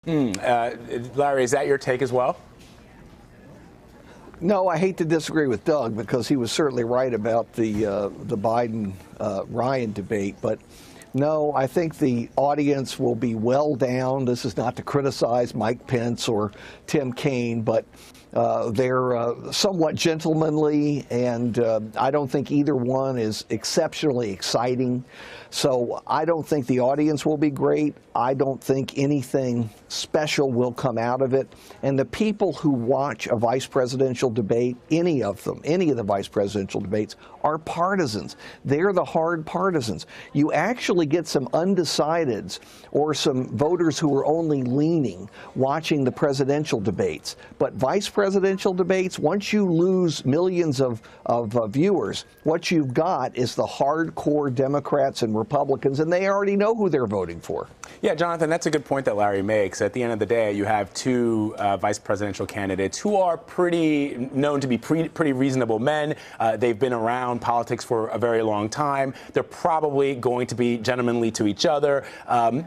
Larry, is that your take as well? No, I hate to disagree with Doug because he was certainly right about the Biden Ryan debate, but no, I think the audience will be well down. This is not to criticize Mike Pence or Tim Kaine, but they're somewhat gentlemanly, and I don't think either one is exceptionally exciting. So I don't think the audience will be great. I don't think anything special will come out of it. And the people who watch a vice presidential debate, any of the vice presidential debates, are partisans. They're the hard partisans. You actually get some undecideds or some voters who are only leaning watching the presidential debates. But vice presidential debates, once you lose millions of viewers, what you've got is the hardcore Democrats and Republicans, and they already know who they're voting for. Yeah, Jonathan, that's a good point that Larry makes. At the end of the day, you have two vice presidential candidates who are known to be pretty reasonable men. They've been around politics for a very long time. They're probably going to be gentlemanly to each other.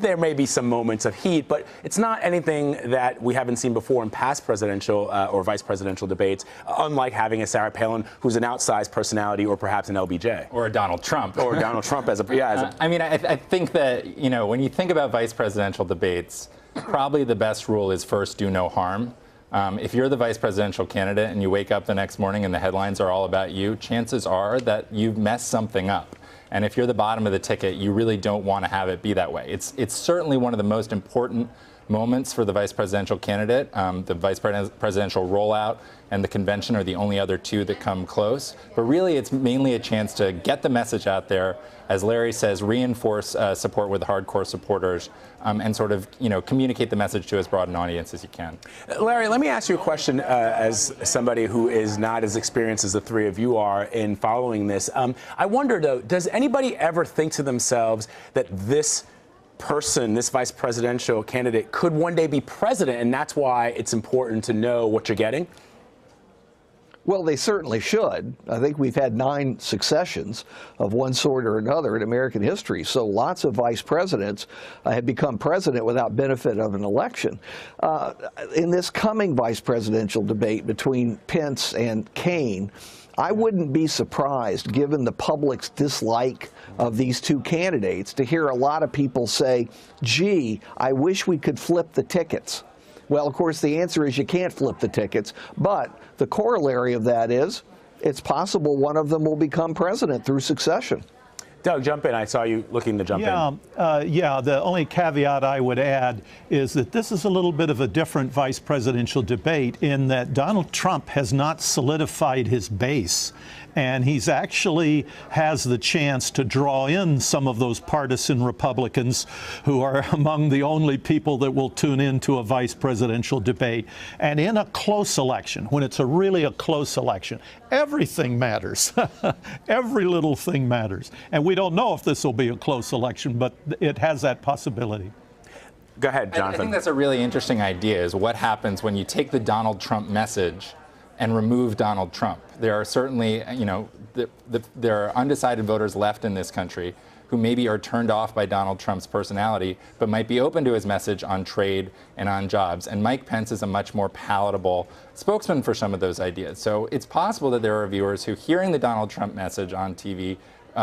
There may be some moments of heat, but it's not anything that we haven't seen before in past presidential or vice presidential debates, unlike having a Sarah Palin who's an outsized personality or perhaps an LBJ. Or a Donald Trump. Or Donald Trump as a... I mean, I think that, you know, when you think about vice presidential debates, probably the best rule is first do no harm. If you're the vice presidential candidate and you wake up the next morning and the headlines are all about you, chances are that you've messed something up. And if you're the bottom of the ticket, you really don't want to have it be that way. It's certainly one of the most important moments for the vice presidential candidate. The vice presidential rollout and the convention are the only other two that come close. But really, it's mainly a chance to get the message out there, as Larry says, reinforce support with hardcore supporters, and sort of, you know, communicate the message to as broad an audience as you can. Larry, let me ask you a question as somebody who is not as experienced as the three of you are in following this. I wonder, though, does anybody ever think to themselves that this person, this vice presidential candidate, could one day be president, and that's why it's important to know what you're getting? Well, they certainly should. I think we've had 9 successions of one sort or another in American history. So lots of vice presidents have become president without benefit of an election. In this coming vice presidential debate between Pence and Kaine, I wouldn't be surprised, given the public's dislike of these two candidates, to hear a lot of people say, gee, I wish we could flip the tickets. Well, of course, the answer is you can't flip the tickets, but the corollary of that is it's possible one of them will become president through succession. Doug, jump in. I saw you looking to jump in. Yeah, the only caveat I would add is that this is a little bit of a different vice presidential debate in that Donald Trump has not solidified his base. And he's actually has the chance to draw in some of those partisan Republicans who are among the only people that will tune into a vice presidential debate. And in a close election, when it's really a close election, everything matters. Every little thing matters. And we don't know if this will be a close election, but it has that possibility. Go ahead, Jonathan. I think that's a really interesting idea, is what happens when you take the Donald Trump message and remove Donald Trump. There are certainly, you know, there are undecided voters left in this country who maybe are turned off by Donald Trump's personality, but might be open to his message on trade and on jobs. And Mike Pence is a much more palatable spokesman for some of those ideas. So it's possible that there are viewers who, hearing the Donald Trump message on TV,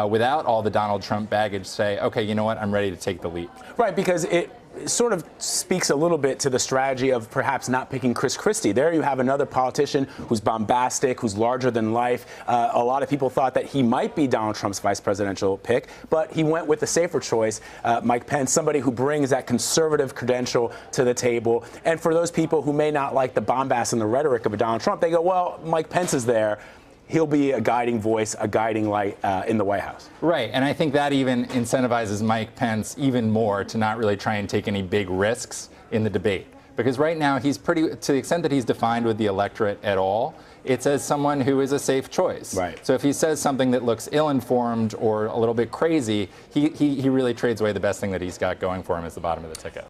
without all the Donald Trump baggage, say, okay, you know what, I'm ready to take the leap. Right, because it sort of speaks a little bit to the strategy of perhaps not picking Chris Christie. There you have another politician who's bombastic, who's larger than life. A lot of people thought that he might be Donald Trump's vice presidential pick, but he went with the safer choice, Mike Pence, somebody who brings that conservative credential to the table. And for those people who may not like the bombast and the rhetoric of a Donald Trump, they go, well, Mike Pence is there. He'll be a guiding voice, a guiding light in the White House. Right, and I think that even incentivizes Mike Pence even more to not really try and take any big risks in the debate. Because right now he's pretty, to the extent that he's defined with the electorate at all, it's as someone who is a safe choice. Right. So if he says something that looks ill-informed or a little bit crazy, he really trades away the best thing that he's got going for him as the bottom of the ticket.